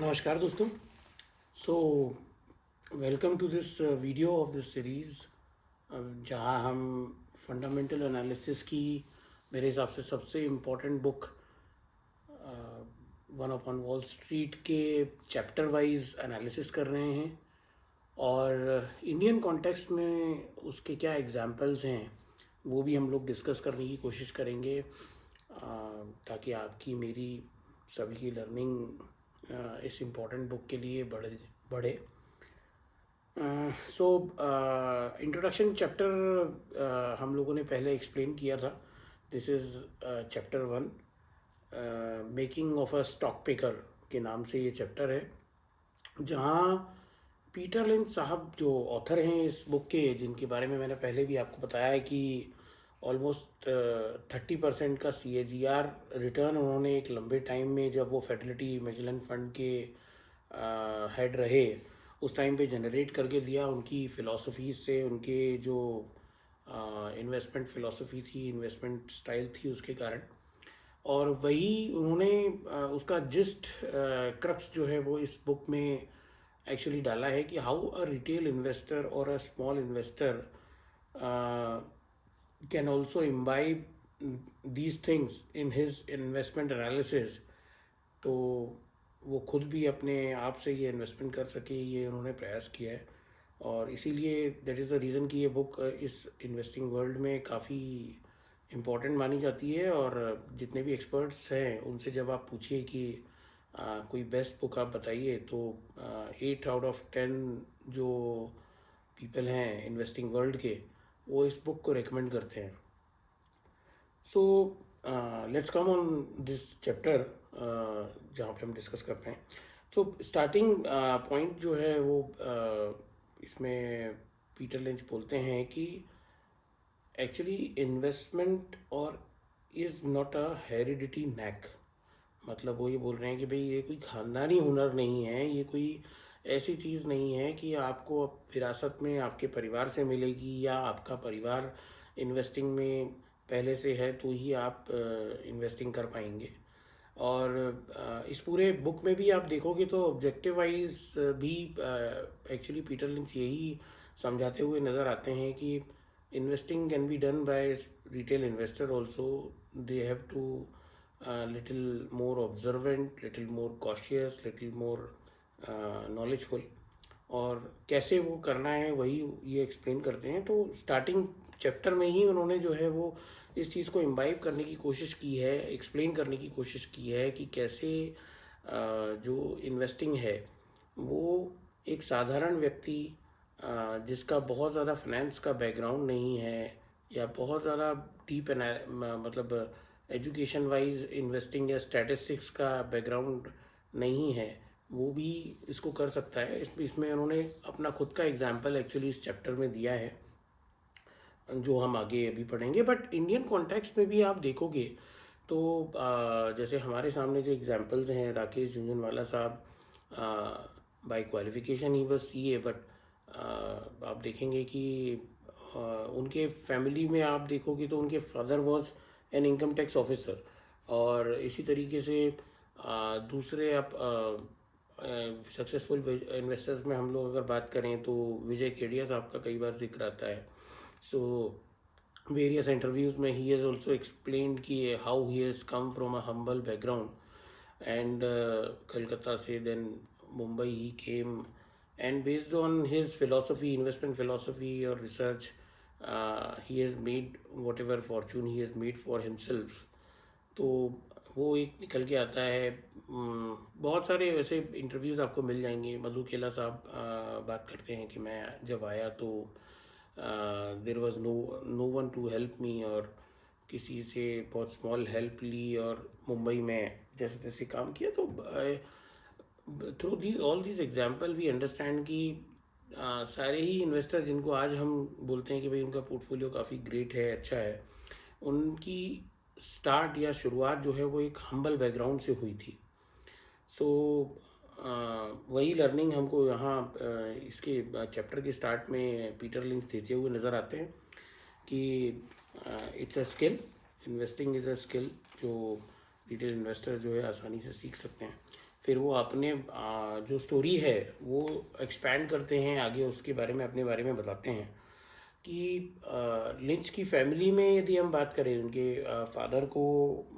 नमस्कार दोस्तों। So welcome to this video of this series, जहां हम फंडामेंटल एनालिसिस की मेरे हिसाब से सबसे important book one upon Wall Street के चैप्टर वाइज एनालिसिस कर रहे हैं और इंडियन कॉन्टेक्स्ट में उसके क्या एग्जाम्पल्स हैं वो भी हम लोग डिस्कस करने की कोशिश करेंगे, ताकि आपकी मेरी सभी की लर्निंग इस इम्पोर्टेंट बुक के लिए बढ़े। सो इंट्रोडक्शन चैप्टर हम लोगों ने पहले एक्सप्लेन किया था। This is chapter 1, making of a stock picker के नाम से ये चैप्टर है, जहाँ पीटर लिंच साहब जो ऑथर हैं इस बुक के, जिनके बारे में मैंने पहले भी आपको बताया है कि ऑलमोस्ट 30% का CAGR रिटर्न उन्होंने एक लंबे टाइम में, जब वो फेडरलिटी मैजेलन फंड के हेड रहे, उस टाइम पे जनरेट करके दिया। उनकी फ़िलॉसफी से, उनके जो इन्वेस्टमेंट फ़िलॉसफी थी, इन्वेस्टमेंट स्टाइल थी, उसके कारण। और वही उन्होंने उसका जिस्ट क्रक्स जो है वो इस बुक में एक्चुअली डाला है कि हाउ अ रिटेल इन्वेस्टर और a small investor can also imbibe these things in his investment analysis. तो वो खुद भी अपने आप से ये इन्वेस्टमेंट कर सके, ये उन्होंने प्रयास किया है। और इसीलिए दैट इज़ द रीज़न कि ये बुक इस इन्वेस्टिंग वर्ल्ड में काफ़ी इम्पॉर्टेंट मानी जाती है। और जितने भी एक्सपर्ट्स हैं उनसे जब आप पूछिए कि कोई बेस्ट बुक आप बताइए, तो 8 आउट ऑफ 10 जो पीपल हैं इन्वेस्टिंग वर्ल्ड के, वो इस बुक को रेकमेंड करते हैं। So let's come on this chapter, जहाँ पे हम डिस्कस करते हैं। सो स्टार्टिंग पॉइंट जो है वो इसमें पीटर लिंच बोलते हैं कि एक्चुअली इन्वेस्टमेंट और is not a heredity knack. मतलब वो ये बोल रहे हैं कि भाई ये कोई ख़ानदानी हुनर नहीं है, ये कोई ऐसी चीज़ नहीं है कि आपको विरासत में आपके परिवार से मिलेगी, या आपका परिवार इन्वेस्टिंग में पहले से है तो ही आप इन्वेस्टिंग कर पाएंगे। और इस पूरे बुक में भी आप देखोगे तो ऑब्जेक्टिव वाइज भी एक्चुअली पीटर लिंच यही समझाते हुए नज़र आते हैं कि investing can be done by retail investor also. They have to little more observant, little more cautious, little more knowledgeful. और कैसे वो करना है वही ये एक्सप्लेन करते हैं। तो स्टार्टिंग चैप्टर में ही उन्होंने जो है वो इस चीज़ को इम्बाइब करने की कोशिश की है, एक्सप्लेन करने की कोशिश की है कि कैसे जो इन्वेस्टिंग है वो एक साधारण व्यक्ति, जिसका बहुत ज़्यादा फाइनेंस का बैकग्राउंड नहीं है, या बहुत ज़्यादा डीप मतलब एजुकेशन वाइज इन्वेस्टिंग या स्टैटिस्टिक्स का बैकग्राउंड नहीं है, वो भी इसको कर सकता है। इसमें उन्होंने अपना खुद का एग्जाम्पल एक्चुअली इस चैप्टर में दिया है, जो हम आगे अभी पढ़ेंगे। बट इंडियन कॉन्टेक्स्ट में भी आप देखोगे तो जैसे हमारे सामने जो एग्जांपल्स हैं, राकेश झुंझुनवाला साहब, by qualification he was CA, but आप देखेंगे कि उनके फैमिली में आप देखोगे तो उनके father was an income tax officer. और इसी तरीके से दूसरे आप सक्सेसफुल इन्वेस्टर्स में हम लोग अगर बात करें तो विजय केडिया साहब का कई बार जिक्र आता है। सो वेरियस इंटरव्यूज़ में ही हैज़ ऑल्सो एक्सप्लेन्ड कि how he has come from a humble background, and Calcutta से then Mumbai he came, and based on his philosophy, investment philosophy or research, he has made whatever fortune he has made for himself. तो वो एक निकल के आता है। बहुत सारे वैसे इंटरव्यूज़ आपको मिल जाएंगे। मधु केला साहब बात करते हैं कि मैं जब आया तो there was no one to help me, और किसी से बहुत स्मॉल हेल्प ली और मुंबई में जैसे तैसे काम किया। तो through these all these example we understand कि सारे ही इन्वेस्टर जिनको आज हम बोलते हैं कि भाई उनका पोर्टफोलियो काफ़ी ग्रेट है, अच्छा है, उनकी स्टार्ट या शुरुआत जो है वो एक हम्बल बैकग्राउंड से हुई थी। सो वही लर्निंग हमको यहाँ इसके चैप्टर के स्टार्ट में पीटर लिंच देते हुए नज़र आते हैं कि it's a skill, investing is a skill, जो रिटेल इन्वेस्टर जो है आसानी से सीख सकते हैं। फिर वो अपने जो स्टोरी है वो एक्सपैंड करते हैं आगे, उसके बारे में अपने बारे में बताते हैं कि लिंच की फैमिली में यदि हम बात करें, उनके फादर को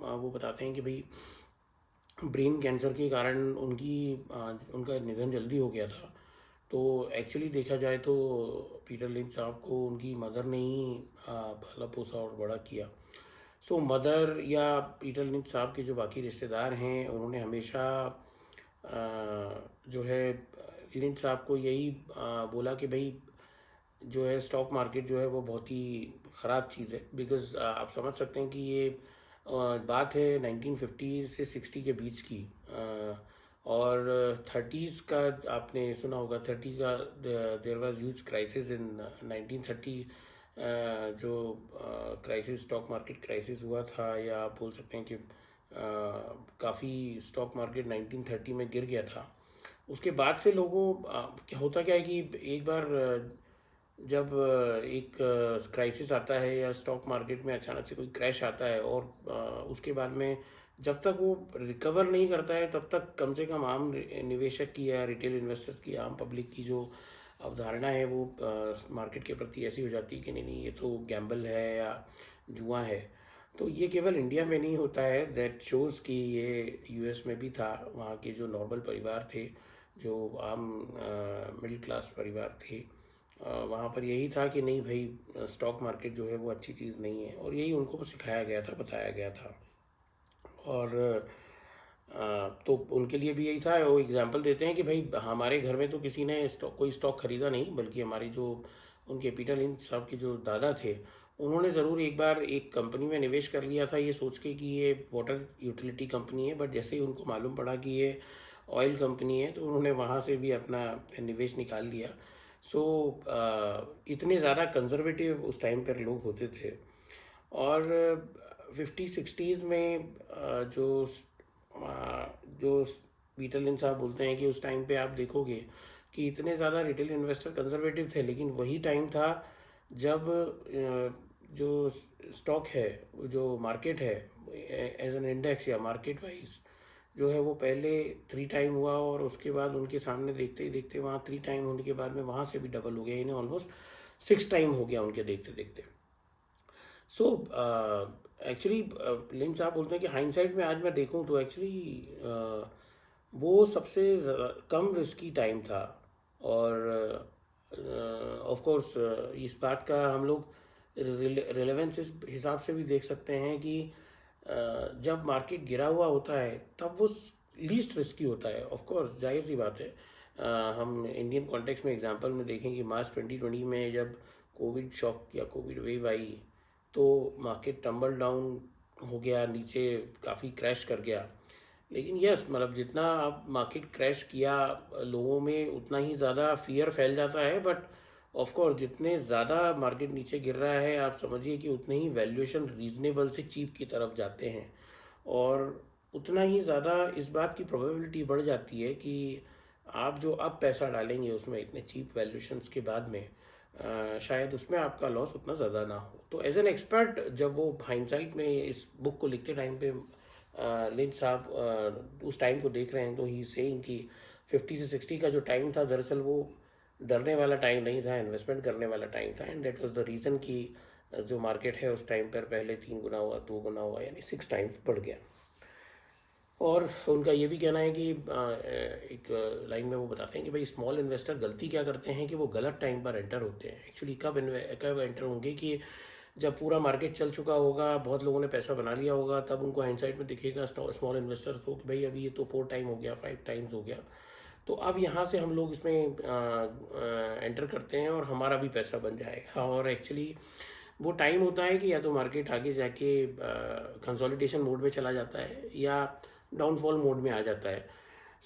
वो बताते हैं कि भाई ब्रेन कैंसर के कारण उनका निधन जल्दी हो गया था। तो एक्चुअली देखा जाए तो पीटर लिंच साहब को उनकी मदर ने ही पाला पोसा और बड़ा किया। सो मदर या पीटर लिंच साहब के जो बाकी रिश्तेदार हैं, उन्होंने हमेशा जो है लिंच साहब को यही बोला कि भाई जो है स्टॉक मार्केट जो है वो बहुत ही ख़राब चीज़ है। बिकॉज़ आप समझ सकते हैं कि ये बात है 1950 से 60 के बीच की, और 30s का आपने सुना होगा। 30 का there was huge crisis in 1930। जो क्राइसिस, स्टॉक मार्केट क्राइसिस हुआ था, या आप बोल सकते हैं कि काफ़ी स्टॉक मार्केट 1930 में गिर गया था। उसके बाद से लोगों क्या होता क्या है कि एक बार जब एक क्राइसिस आता है या स्टॉक मार्केट में अचानक से कोई क्रैश आता है, और उसके बाद में जब तक वो रिकवर नहीं करता है तब तक कम से कम आम निवेशक की या रिटेल इन्वेस्टर्स की, आम पब्लिक की जो अवधारणा है वो मार्केट के प्रति ऐसी हो जाती है कि नहीं नहीं, ये तो गैम्बल है या जुआ है। तो ये केवल इंडिया में नहीं होता है, दैट शोज़ कि ये यूएस में भी था। वहाँ के जो नॉर्मल परिवार थे, जो आम मिडिल क्लास परिवार थे, वहाँ पर यही था कि नहीं भाई स्टॉक मार्केट जो है वो अच्छी चीज़ नहीं है, और यही उनको सिखाया गया था, बताया गया था। और तो उनके लिए भी यही था। वो एग्जांपल देते हैं कि भाई हमारे घर में तो किसी ने कोई स्टॉक खरीदा नहीं, बल्कि हमारी जो उनके पीटर लिंच साहब के जो दादा थे, उन्होंने ज़रूर एक बार एक कंपनी में निवेश कर लिया था, ये सोच के कि ये वाटर यूटिलिटी कंपनी है। बट जैसे ही उनको मालूम पड़ा कि ये ऑयल कंपनी है, तो उन्होंने वहाँ से भी अपना निवेश निकाल लिया। सो इतने ज़्यादा कंजर्वेटिव उस टाइम पर लोग होते थे। और 50 60s में जो पीटर लिंच साहब बोलते हैं कि उस टाइम पे आप देखोगे कि इतने ज़्यादा रिटेल इन्वेस्टर कंजर्वेटिव थे, लेकिन वही टाइम था जब जो स्टॉक है, जो मार्केट है एज एन इंडेक्स या मार्केट वाइज जो है, वो पहले 3 टाइम हुआ, और उसके बाद उनके सामने देखते ही देखते वहाँ 3 टाइम होने के बाद में वहाँ से भी डबल हो गया, इन्हें ऑलमोस्ट 6 टाइम हो गया उनके देखते देखते। सो एक्चुअली लिंच साहब बोलते हैं कि हाइंडसाइट में आज मैं देखूं तो एक्चुअली वो सबसे कम रिस्की टाइम था। और ऑफ कोर्स इस बात का हम लोग रिलेवेंस इस हिसाब से भी देख सकते हैं कि जब मार्केट गिरा हुआ होता है तब वो लीस्ट रिस्की होता है। ऑफ कोर्स जाहिर सी बात है। हम इंडियन कॉन्टेक्स्ट में एग्जांपल में देखें कि मार्च 2020 में जब कोविड शॉक या कोविड वेव आई, तो मार्केट टम्बल डाउन हो गया, नीचे काफ़ी क्रैश कर गया। लेकिन यस, मतलब जितना आप मार्केट क्रैश किया, लोगों में उतना ही ज़्यादा फियर फैल जाता है। बट ऑफ कोर्स जितने ज़्यादा मार्केट नीचे गिर रहा है, आप समझिए कि उतने ही वैल्यूएशन रीजनेबल से चीप की तरफ जाते हैं, और उतना ही ज़्यादा इस बात की प्रोबेबिलिटी बढ़ जाती है कि आप जो अब पैसा डालेंगे उसमें इतने चीप वैल्यूएशंस के बाद में शायद उसमें आपका लॉस उतना ज़्यादा ना हो। तो एज एन एक्सपर्ट जब वो हाइंडसाइट में इस बुक को लिखते टाइम पे लिंच साहब उस टाइम को देख रहे हैं, तो ही सेइंग कि 50 से 60 का जो टाइम था, दरअसल वो डरने वाला टाइम नहीं था, इन्वेस्टमेंट करने वाला टाइम था। And that was the reason कि जो मार्केट है उस टाइम पर पहले 3 गुना हुआ, 2 गुना हुआ, यानी 6 टाइम्स बढ़ गया। और उनका ये भी कहना है कि एक लाइन में वो बताते हैं कि भाई स्मॉल इन्वेस्टर गलती क्या करते हैं कि वो गलत टाइम पर एंटर होते हैं। एक्चुअली कब एंटर होंगे कि जब पूरा मार्केट चल चुका होगा, बहुत लोगों ने पैसा बना लिया होगा, तब उनको हाइंडसाइट में दिखेगा स्मॉल इन्वेस्टर्स को कि भाई अभी ये तो 4 टाइम हो गया, 5 टाइम्स हो गया, तो अब यहाँ से हम लोग इसमें एंटर करते हैं और हमारा भी पैसा बन जाएगा। और एक्चुअली वो टाइम होता है कि या तो मार्केट आगे जाके कंसोलिडेशन मोड में चला जाता है या डाउनफॉल मोड में आ जाता है।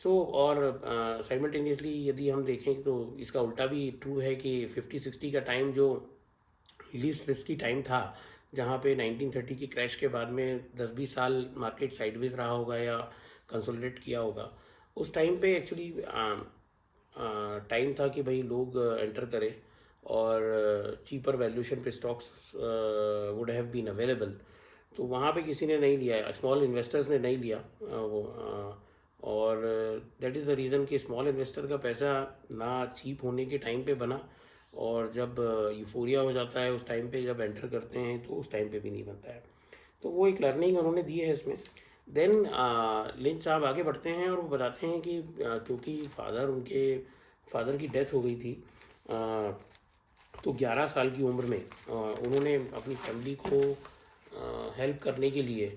और साइमल्टेनियसली यदि हम देखें तो इसका उल्टा भी ट्रू है कि 50 60 का टाइम जो लीस्ट रिस्की टाइम था, जहाँ पे 1930 की क्रैश के बाद में 10 20 साल मार्केट साइडवेज रहा होगा या कंसोलिडेट किया होगा, उस टाइम पे एक्चुअली टाइम था कि भाई लोग एंटर करें, और चीपर वैल्यूएशन पे stocks would have been available. तो वहाँ पे किसी ने नहीं लिया, स्मॉल इन्वेस्टर्स ने नहीं लिया वो और दैट इज़ द रीज़न कि स्मॉल इन्वेस्टर का पैसा ना चीप होने के टाइम पे बना, और जब यूफोरिया हो जाता है उस टाइम पे जब एंटर करते हैं तो उस टाइम पे भी नहीं बनता है। तो वो एक लर्निंग उन्होंने दी है इसमें। देन लिंच साहब आगे बढ़ते हैं और वो बताते हैं कि क्योंकि फादर की डेथ हो गई थी, तो 11 साल की उम्र में उन्होंने अपनी फैमिली को हेल्प करने के लिए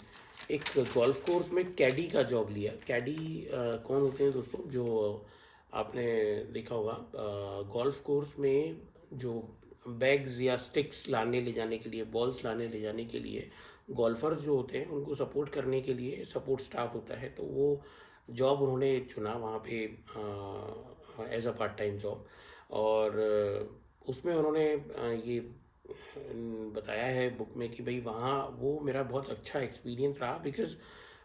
एक गोल्फ कोर्स में कैडी का जॉब लिया। कैडी कौन होते हैं दोस्तों? जो आपने देखा होगा, गोल्फ कोर्स में जो बैग्स या स्टिक्स लाने ले जाने के लिए, बॉल्स लाने ले जाने के लिए गोल्फर्स जो होते हैं उनको सपोर्ट करने के लिए सपोर्ट स्टाफ होता है, तो वो जॉब उन्होंने चुना वहाँ पे as a part time job. और उसमें उन्होंने ये बताया है बुक में कि भाई वहाँ वो मेरा बहुत अच्छा एक्सपीरियंस रहा, बिकॉज़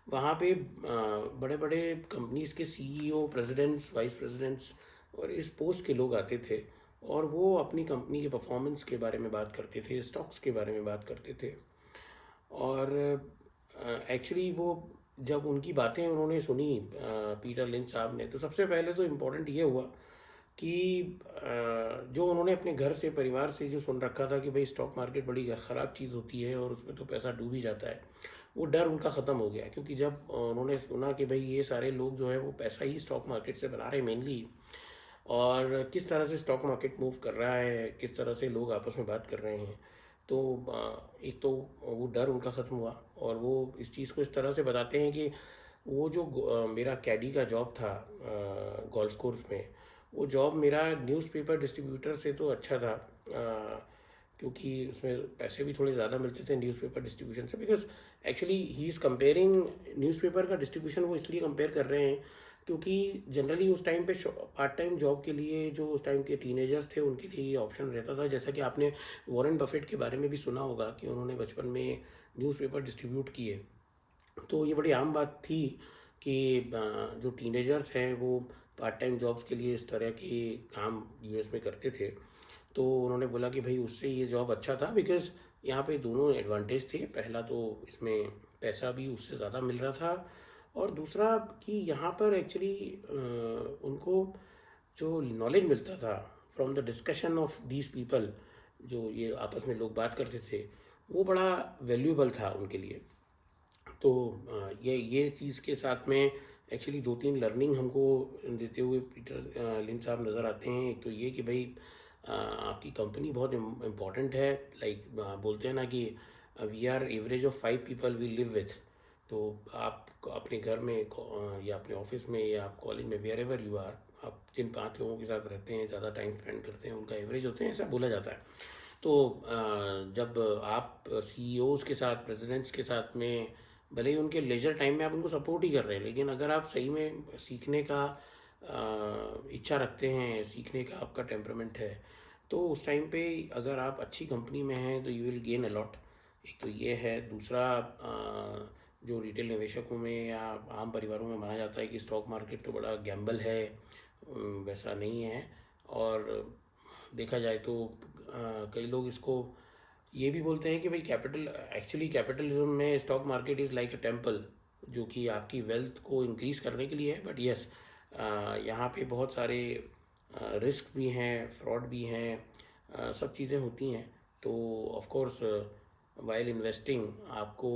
वहाँ पे बड़े बड़े कंपनीज के सीईओ, प्रेसिडेंट्स, वाइस प्रेसिडेंट्स और इस पोस्ट के लोग आते थे, और वो अपनी कंपनी के परफॉर्मेंस के बारे में बात करते थे, स्टॉक्स के बारे में बात करते थे। और एक्चुअली वो जब उनकी बातें उन्होंने सुनी पीटर लिंच साहब ने, तो सबसे पहले तो इम्पोर्टेंट ये हुआ कि जो उन्होंने अपने घर से, परिवार से जो सुन रखा था कि भाई स्टॉक मार्केट बड़ी ख़राब चीज़ होती है और उसमें तो पैसा डूब ही जाता है, वो डर उनका ख़त्म हो गया। क्योंकि जब उन्होंने सुना कि भाई ये सारे लोग जो है वो पैसा ही स्टॉक मार्केट से बना रहे हैं मेनली, और किस तरह से स्टॉक मार्केट मूव कर रहा है, किस तरह से लोग आपस में बात कर रहे हैं, तो एक तो वो डर उनका ख़त्म हुआ। और वो इस चीज़ को इस तरह से बताते हैं कि वो जो मेरा कैडी का जॉब था गोल्फ कोर्स में, वो जॉब मेरा न्यूज़पेपर डिस्ट्रीब्यूटर से तो अच्छा था, क्योंकि उसमें पैसे भी थोड़े ज़्यादा मिलते थे न्यूज़पेपर डिस्ट्रीब्यूशन से। Because actually he is comparing newspaper का डिस्ट्रीब्यूशन, वो इसलिए कंपेयर कर रहे हैं क्योंकि जनरली उस टाइम पे पार्ट टाइम जॉब के लिए जो उस टाइम के टीनेजर्स थे उनके लिए ये ऑप्शन रहता था। जैसा कि आपने वॉरेन बफेट के बारे में भी सुना होगा कि उन्होंने बचपन में न्यूज़पेपर डिस्ट्रीब्यूट किए, तो ये बड़ी आम बात थी कि जो टीनेजर्स हैं वो पार्ट टाइम जॉब्स के लिए इस तरह के काम यूएस में करते थे। तो उन्होंने बोला कि भाई उससे ये जॉब अच्छा था, बिकॉज़ यहाँ पे दोनों एडवांटेज थे। पहला तो इसमें पैसा भी उससे ज़्यादा मिल रहा था, और दूसरा कि यहाँ पर एक्चुअली उनको जो नॉलेज मिलता था from the discussion of these people, जो ये आपस में लोग बात करते थे, वो बड़ा वैल्यूएबल था उनके लिए। तो ये चीज़ के साथ में एक्चुअली दो तीन लर्निंग हमको देते हुए पीटर लिंच साहब नज़र आते हैं। एक तो ये कि भाई आपकी कंपनी बहुत इम्पॉर्टेंट है। लाइक बोलते हैं ना कि we are average of 5 people we live with. तो आप अपने घर में या अपने ऑफिस में या आप कॉलेज में, वेयर एवर यू आर, आप जिन 5 लोगों के साथ रहते हैं, ज़्यादा टाइम स्पेंड करते हैं, उनका एवरेज होते हैं, ऐसा बोला जाता है। तो जब आप सीईओज़ के साथ, प्रेसिडेंट्स के साथ में, भले ही उनके लेजर टाइम में आप उनको सपोर्ट ही कर रहे हैं, लेकिन अगर आप सही में सीखने का इच्छा रखते हैं, सीखने का आपका टेम्परामेंट है, तो उस टाइम पे अगर आप अच्छी कंपनी में हैं तो यू विल गेन अलॉट। एक तो ये है। दूसरा, जो रिटेल निवेशकों में या आम परिवारों में माना जाता है कि स्टॉक मार्केट तो बड़ा गैम्बल है, वैसा नहीं है। और देखा जाए तो कई लोग इसको ये भी बोलते हैं कि भाई एक्चुअली कैपिटलिज्म में stock market is like a temple, जो कि आपकी वेल्थ को इंक्रीज़ करने के लिए है। बट यस, यहाँ पे बहुत सारे रिस्क भी हैं, फ्रॉड भी हैं, सब चीज़ें होती हैं। तो ऑफ कोर्स वाइल इन्वेस्टिंग आपको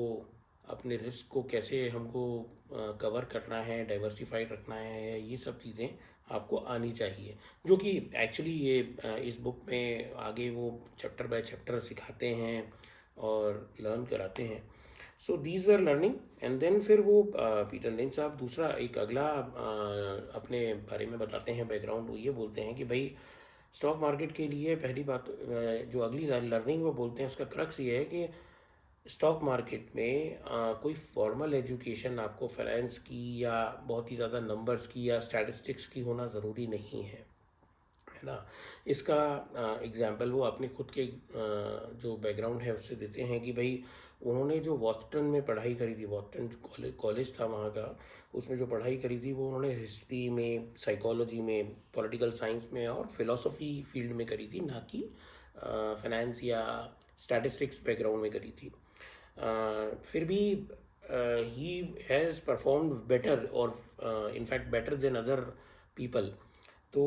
अपने रिस्क को कैसे हमको कवर करना है, डाइवर्सिफाइड रखना है, ये सब चीज़ें आपको आनी चाहिए, जो कि एक्चुअली ये इस बुक में आगे वो चैप्टर बाय चैप्टर सिखाते हैं और लर्न कराते हैं। So these were learning. And then फिर वो पीटर लिंच साहब दूसरा एक अगला अपने बारे में बताते हैं बैकग्राउंड। वो ये बोलते हैं कि भाई स्टॉक मार्केट के लिए पहली बात, जो अगली लर्निंग वो बोलते हैं उसका क्रक्स ये है कि स्टॉक मार्केट में कोई फॉर्मल एजुकेशन आपको फाइनेंस की या बहुत ही ज़्यादा नंबर्स की या स्टैटिस्टिक्स की होना ज़रूरी नहीं है ना। इसका एग्जाम्पल वो अपने खुद के जो बैकग्राउंड है उससे देते हैं कि भाई उन्होंने जो वॉटन में पढ़ाई करी थी, वॉटन कॉलेज था वहाँ का, उसमें जो पढ़ाई करी थी वो उन्होंने हिस्ट्री में, साइकोलॉजी में, पॉलिटिकल साइंस में और फिलोसफी फील्ड में करी थी, ना कि फाइनेंस या स्टैटिस्टिक्स बैकग्राउंड में करी थी। फिर भी he has performed better or in fact better than other people. तो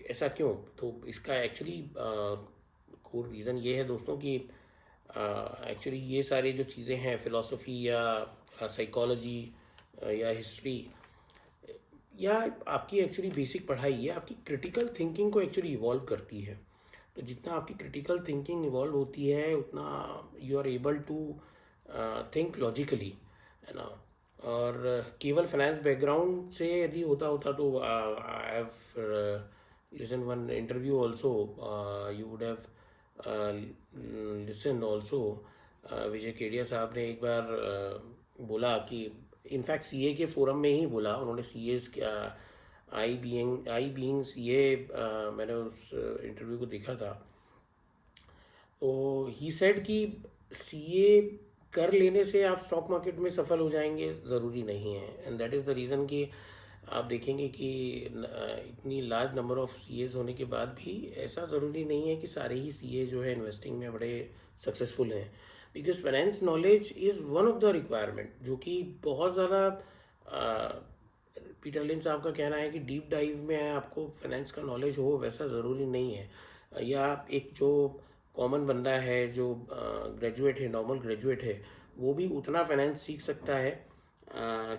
ऐसा क्यों? तो इसका एक्चुअली कोर रीज़न ये है दोस्तों कि एक्चुअली ये सारे जो चीज़ें हैं, फ़िलॉसफी या साइकोलॉजी या हिस्ट्री या आपकी एक्चुअली बेसिक पढ़ाई, ये आपकी क्रिटिकल थिंकिंग को एक्चुअली इवॉल्व करती है। तो जितना आपकी क्रिटिकल थिंकिंग इवॉल्व होती है उतना you are able to think logically, है ना। और केवल फाइनेंस बैकग्राउंड से यदि होता होता तो I have listen one interview also, you would have listen also. Vijay Kedia साहब ने एक बार बोला कि इनफैक्ट सीए के फोरम में ही बोला उन्होंने, सीए आई बीइंग सीए, मैंने उस इंटरव्यू को देखा था। तो ही सेड कि सीए कर लेने से आप स्टॉक मार्केट में सफल हो जाएंगे, ज़रूरी नहीं है। And that is the reason कि आप देखेंगे कि इतनी लार्ज नंबर ऑफ सीएस होने के बाद भी ऐसा ज़रूरी नहीं है कि सारे ही सीए जो है इन्वेस्टिंग में बड़े सक्सेसफुल हैं। Because finance knowledge is one of the requirement, जो कि बहुत ज़्यादा पीटर लिंच साहब का कहना है कि डीप डाइव में आपको फाइनेंस का नॉलेज हो, वैसा ज़रूरी नहीं है। या एक जो कॉमन बंदा है जो ग्रेजुएट है, नॉर्मल ग्रेजुएट है, वो भी उतना फाइनेंस सीख सकता है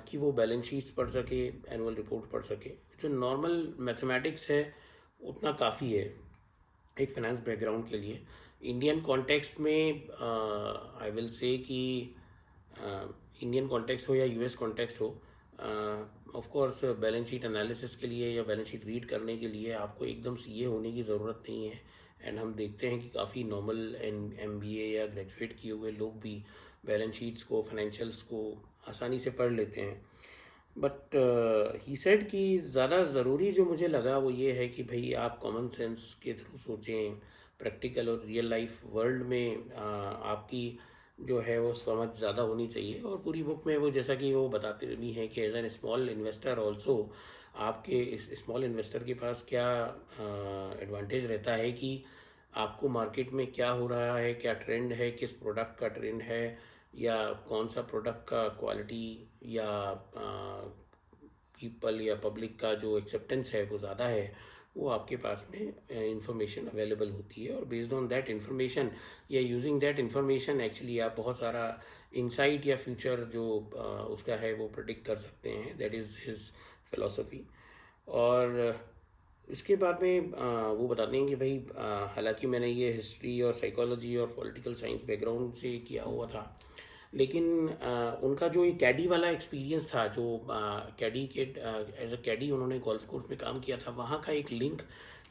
कि वो बैलेंस शीट्स पढ़ सके, एनुअल रिपोर्ट पढ़ सके। जो नॉर्मल मैथमेटिक्स है उतना काफ़ी है एक फाइनेंस बैकग्राउंड के लिए। इंडियन कॉन्टेक्स्ट में आई विल से कि इंडियन कॉन्टेक्स्ट हो या यूएस कॉन्टेक्स्ट हो, of course balance sheet analysis के लिए या बैलेंस शीट रीड करने के लिए आपको एकदम सीए होने की ज़रूरत नहीं है। एंड हम देखते हैं कि काफ़ी नॉर्मल एमबीए या ग्रेजुएट किए हुए लोग भी बैलेंस शीट्स को, फाइनेंशियल्स को आसानी से पढ़ लेते हैं। बट ही सेड कि ज़्यादा ज़रूरी जो मुझे लगा वो ये है कि भाई आप कॉमन सेंस के थ्रू सोचें, प्रैक्टिकल और रियल लाइफ वर्ल्ड में आपकी जो है वो समझ ज़्यादा होनी चाहिए। और पूरी बुक में वो जैसा कि वो बताते भी हैं कि as an small investor also, आपके इस स्मॉल इन्वेस्टर के पास क्या एडवांटेज रहता है कि आपको मार्केट में क्या हो रहा है, क्या ट्रेंड है, किस प्रोडक्ट का ट्रेंड है, या कौन सा प्रोडक्ट का क्वालिटी या पीपल या पब्लिक का जो एक्सेप्टेंस है वो ज़्यादा है, वो आपके पास में इंफॉर्मेशन अवेलेबल होती है। और बेस्ड ऑन दैट इंफॉर्मेशन या यूजिंग दैट इंफॉर्मेशन एक्चुअली आप बहुत सारा इंसाइट या फ्यूचर जो उसका है वो प्रेडिक्ट कर सकते हैं। That is his philosophy. और इसके बाद में वो बताते हैं कि भाई हालांकि मैंने ये हिस्ट्री और साइकोलॉजी और पॉलिटिकल साइंस बैकग्राउंड से किया हुआ था, लेकिन उनका जो ये कैडी वाला एक्सपीरियंस था, जो कैडी के एज अ कैडी उन्होंने गोल्फ कोर्स में काम किया था, वहाँ का एक लिंक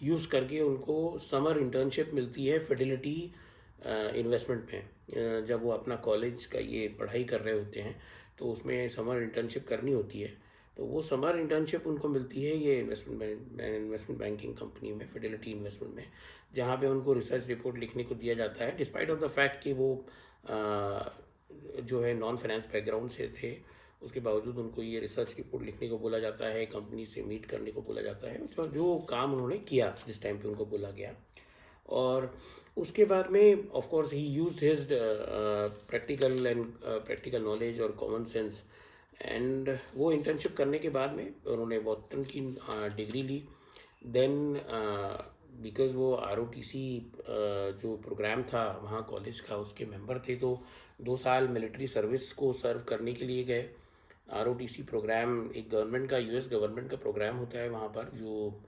यूज़ करके उनको समर इंटर्नशिप मिलती है फिडेलिटी इन्वेस्टमेंट में। जब वो अपना कॉलेज का ये पढ़ाई कर रहे होते हैं तो उसमें समर इंटर्नशिप करनी होती है। तो वो समर इंटर्नशिप उनको मिलती है ये इन्वेस्टमेंट बैंकिंग कंपनी में, फिडेलिटी इन्वेस्टमेंट में, जहाँ पे उनको रिसर्च रिपोर्ट लिखने को दिया जाता है, डिस्पाइट ऑफ द फैक्ट कि वो जो है नॉन फाइनेंस बैकग्राउंड से थे, उसके बावजूद उनको ये रिसर्च रिपोर्ट लिखने को बोला जाता है, कंपनी से मीट करने को बोला जाता है, जो काम उन्होंने किया जिस टाइम पे उनको बोला गया। और उसके बाद में of course he used his practical knowledge और कॉमन सेंस। एंड वो इंटर्नशिप करने के बाद में उन्होंने वॉटन की डिग्री ली। देन बिकॉज़ वो ROTC जो प्रोग्राम था वहाँ कॉलेज का, उसके मेंबर थे, तो 2 साल मिलिट्री सर्विस को सर्व करने के लिए गए। ROTC प्रोग्राम एक गवर्नमेंट का, US गवर्नमेंट का प्रोग्राम होता है वहाँ पर, जो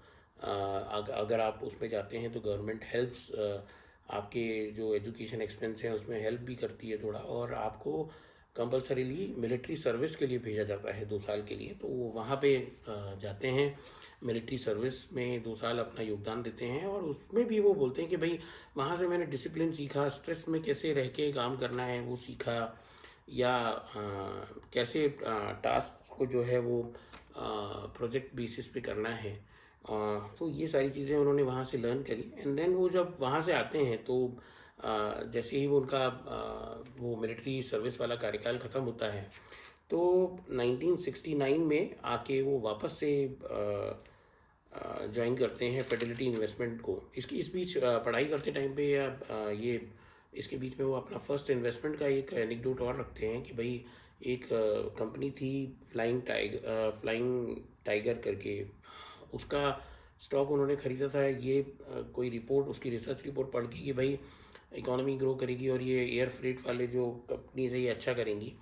अगर आप उसमें जाते हैं तो गवर्नमेंट हेल्प्स, आपके जो एजुकेशन एक्सपेंस है उसमें हेल्प भी करती है थोड़ा, और आपको कंपलसरीली मिलिट्री सर्विस के लिए भेजा जाता है 2 साल के लिए। तो वो वहाँ पे जाते हैं, मिलिट्री सर्विस में 2 साल अपना योगदान देते हैं। और उसमें भी वो बोलते हैं कि भाई वहाँ से मैंने डिसिप्लिन सीखा, स्ट्रेस में कैसे रह के काम करना है वो सीखा, या कैसे टास्क को जो है वो प्रोजेक्ट बेसिस पे करना है। तो ये सारी चीज़ें उन्होंने वहाँ से लर्न करी। एंड देन वो जब वहाँ से आते हैं तो जैसे ही वो उनका वो मिलिट्री सर्विस वाला कार्यकाल ख़त्म होता है, तो 1969 में आके वो वापस से ज्वाइन करते हैं फिडेलिटी इन्वेस्टमेंट को। इस बीच पढ़ाई करते टाइम पे या ये इसके बीच में वो अपना फर्स्ट इन्वेस्टमेंट का एक एनेक्डोट और रखते हैं कि भाई एक कंपनी थी फ्लाइंग टाइगर करके, उसका स्टॉक उन्होंने ख़रीदा था। ये कोई रिपोर्ट, उसकी रिसर्च रिपोर्ट पढ़ के कि भाई इकोनॉमी ग्रो करेगी और ये एयर फ्रेट वाले जो कंपनीज है ये अच्छा करेंगी।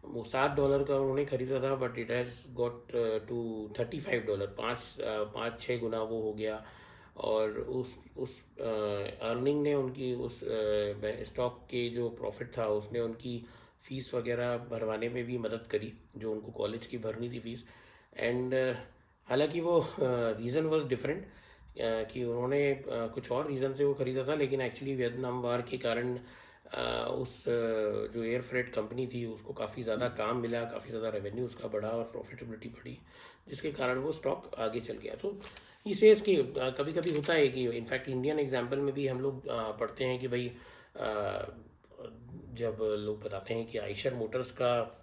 वो $7 का उन्होंने ख़रीदा था, but it has got to $35, पाँच छः गुना वो हो गया। और उस अर्निंग ने उनकी उस स्टॉक के जो प्रॉफिट था उसने उनकी फ़ीस वगैरह भरवाने में भी मदद करी, जो उनको कॉलेज की भरनी थी फ़ीस। एंड हालांकि वो रीज़न वाज डिफरेंट, कि उन्होंने कुछ और रीज़न से वो ख़रीदा था, लेकिन एक्चुअली वियतनाम वार के कारण जो एयर फ्रेट कंपनी थी उसको काफ़ी ज़्यादा काम मिला, काफ़ी ज़्यादा रेवेन्यू उसका बढ़ा और प्रॉफिटेबिलिटी बढ़ी, जिसके कारण वो स्टॉक आगे चल गया। तो इसे इसकी कभी कभी होता है कि इनफैक्ट इंडियन एग्जाम्पल में भी हम लोग पढ़ते हैं कि भाई जब लोग बताते हैं कि आयशर मोटर्स का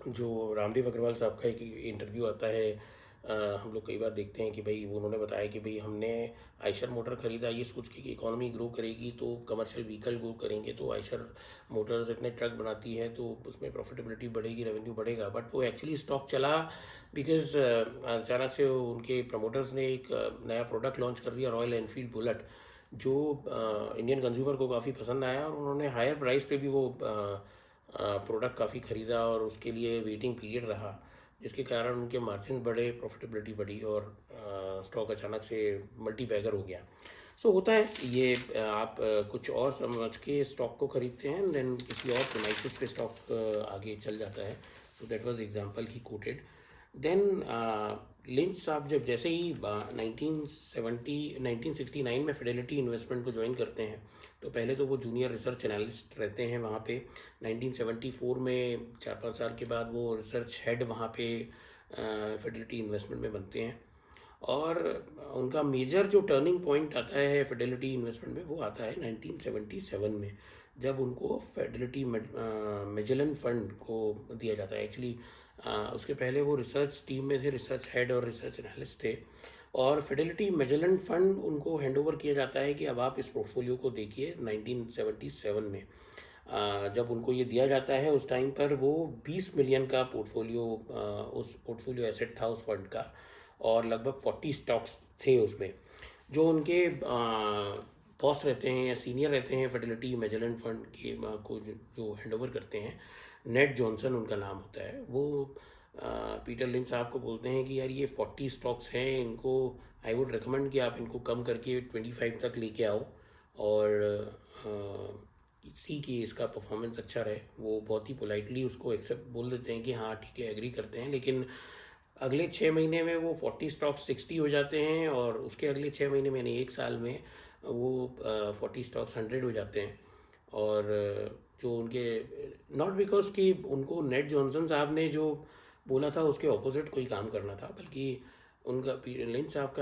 जो रामदेव अग्रवाल साहब का एक इंटरव्यू आता है, हम लोग कई बार देखते हैं कि भाई उन्होंने बताया कि भाई हमने आयशर मोटर ख़रीदा ये सोच के कि इकोनॉमी ग्रो करेगी तो कमर्शियल व्हीकल ग्रो करेंगे, तो आयशर मोटर्स इतने ट्रक बनाती है तो उसमें प्रॉफिटेबिलिटी बढ़ेगी, रेवेन्यू बढ़ेगा। बट वो एक्चुअली स्टॉक चला बिकॉज अचानक से उनके प्रमोटर्स ने एक नया प्रोडक्ट लॉन्च कर दिया, रॉयल एनफील्ड बुलेट, जो इंडियन कंज्यूमर को काफ़ी पसंद आया और उन्होंने हायर प्राइस पे भी वो प्रोडक्ट काफ़ी ख़रीदा और उसके लिए वेटिंग पीरियड रहा, जिसके कारण उनके मार्जिन बढ़े, प्रॉफिटेबिलिटी बढ़ी और स्टॉक अचानक से मल्टी बैगर हो गया। सो होता है ये, आप कुछ और समझ के स्टॉक को ख़रीदते हैं देन किसी और प्रेमाइसिस पे स्टॉक आगे चल जाता है। So that was example he quoted. Then Lynch साहब जब जैसे ही 1969 में फिडेलिटी इन्वेस्टमेंट को ज्वाइन करते हैं, तो पहले तो वो जूनियर रिसर्च एनालिस्ट रहते हैं वहाँ पे। 1974 में 4-5 साल के बाद वो रिसर्च हेड वहाँ पे फिडेलिटी इन्वेस्टमेंट में बनते हैं। और उनका मेजर जो टर्निंग पॉइंट आता है फिडेलिटी इन्वेस्टमेंट में वो आता है 1977 में, जब उनको फिडेलिटी मेजेलन फंड को दिया जाता है। एक्चुअली उसके पहले वो रिसर्च टीम में थे, रिसर्च हेड और रिसर्च एनालिस्ट थे, और फिडेलिटी मेजेलन फंड उनको हैंड ओवर किया जाता है कि अब आप इस पोर्टफोलियो को देखिए। 1977 में जब उनको ये दिया जाता है उस टाइम पर वो 20 मिलियन का पोर्टफोलियो, उस पोर्टफोलियो एसेट था उस फंड का, और लगभग 40 स्टॉक्स थे उसमें। जो उनके बॉस रहते हैं या सीनियर रहते हैं फिडेलिटी मेजेलन फंड के को जो हैंड ओवर करते हैं, नेट जॉनसन उनका नाम होता है, वो पीटर लिंच साहब को बोलते हैं कि यार ये 40 स्टॉक्स हैं, इनको आई वुड रिकमेंड कि आप इनको कम करके 25 तक लेके आओ और सी कि इसका परफॉर्मेंस अच्छा रहे। वो बहुत ही पोलाइटली उसको एक्सेप्ट बोल देते हैं कि हाँ ठीक है, एग्री करते हैं, लेकिन अगले 6 महीने में वो 40 स्टॉक्स 60 हो जाते हैं और उसके अगले 6 महीने में यानी एक साल में वो 40 स्टॉक्स 100 हो जाते हैं। और जो उनके, नॉट बिकॉज कि उनको नेट जॉनसन साहब ने जो बोला था उसके ऑपोजिट कोई काम करना था, बल्कि उनका पीटर लिंच साहब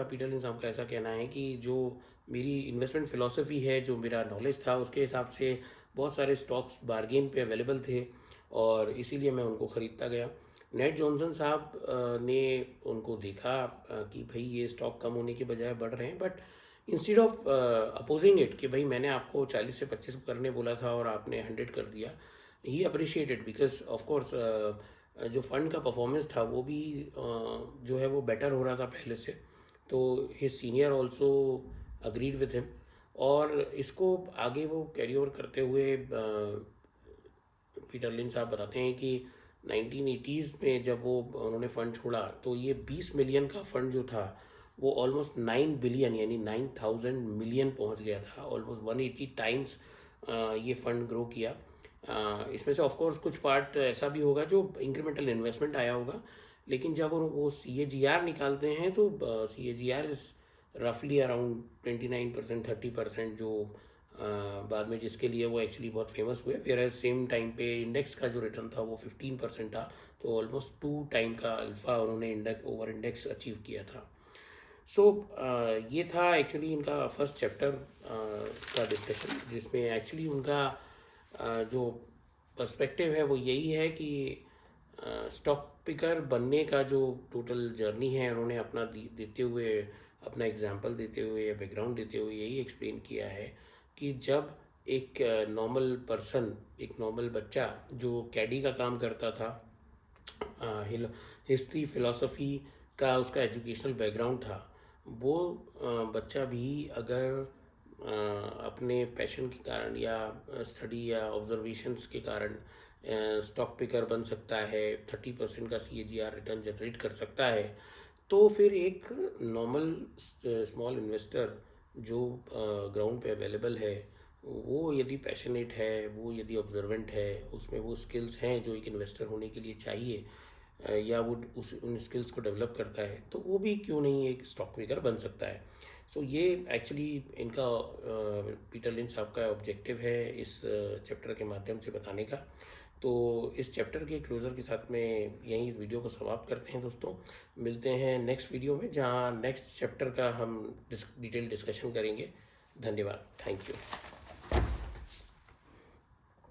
का ऐसा कहना है कि जो मेरी इन्वेस्टमेंट फ़िलॉसफी है, जो मेरा नॉलेज था उसके हिसाब से बहुत सारे स्टॉक्स बारगेन पे अवेलेबल थे और इसीलिए मैं उनको ख़रीदता गया। नेट जॉनसन साहब ने उनको देखा कि भाई ये स्टॉक कम होने के बजाय बढ़ रहे हैं, but instead of opposing it कि भाई मैंने आपको 40 से 25 करने बोला था और आपने 100 कर दिया, ही अप्रिशिएटेड बिकॉज ऑफ कोर्स जो फंड का परफॉर्मेंस था वो भी जो है वो बेटर हो रहा था पहले से, तो his senior also agreed with him. और इसको आगे वो कैरी ओवर करते हुए पीटर लिंच साहब बताते हैं कि 1980s में जब वो उन्होंने फ़ंड छोड़ा तो ये 20 मिलियन का फ़ंड जो था वो ऑलमोस्ट 9 बिलियन यानी 9,000 मिलियन पहुंच गया था। ऑलमोस्ट 180 टाइम्स ये फ़ंड ग्रो किया। इसमें से ऑफ कोर्स कुछ पार्ट ऐसा भी होगा जो इंक्रीमेंटल इन्वेस्टमेंट आया होगा, लेकिन जब वो CAGR निकालते हैं तो CAGR इज़ रफली अराउंड 29%, 30%, जो बाद में जिसके लिए वो एक्चुअली बहुत फेमस हुए। फिर सेम टाइम पे इंडेक्स का जो रिटर्न था वो 15% था, तो ऑलमोस्ट 2 टाइम का अल्फ़ा उन्होंने ओवर इंडेक्स अचीव किया था। सो ये था एक्चुअली इनका फर्स्ट चैप्टर का डिस्कशन, जिसमें एक्चुअली उनका जो पर्सपेक्टिव है वो यही है कि स्टॉक पिकर बनने का जो टोटल जर्नी है उन्होंने अपना देते हुए, अपना एग्जांपल देते हुए या बैकग्राउंड देते हुए यही एक्सप्लेन किया है कि जब एक नॉर्मल पर्सन, एक नॉर्मल बच्चा जो कैडी का काम करता था, हिस्ट्री फिलॉसफी का उसका एजुकेशनल बैकग्राउंड था, वो बच्चा भी अगर अपने पैशन के कारण या स्टडी या ऑब्जर्वेशंस के कारण स्टॉक पिकर बन सकता है, 30% का CAGR रिटर्न जनरेट कर सकता है, तो फिर एक नॉर्मल स्मॉल इन्वेस्टर जो ग्राउंड पे अवेलेबल है, वो यदि पैशनेट है, वो यदि ऑब्जर्वेंट है, उसमें वो स्किल्स हैं जो एक इन्वेस्टर होने के लिए चाहिए, या वो उन स्किल्स को डेवलप करता है, तो वो भी क्यों नहीं एक स्टॉक मेकर बन सकता है। सो ये एक्चुअली इनका पीटर लिंच साहब का ऑब्जेक्टिव है इस चैप्टर के माध्यम से बताने का। तो इस चैप्टर के क्लोज़र के साथ में यहीं इस वीडियो को समाप्त करते हैं दोस्तों। मिलते हैं नेक्स्ट वीडियो में, जहां नेक्स्ट चैप्टर का हम डिटेल डिस्कशन करेंगे। धन्यवाद, थैंक यू।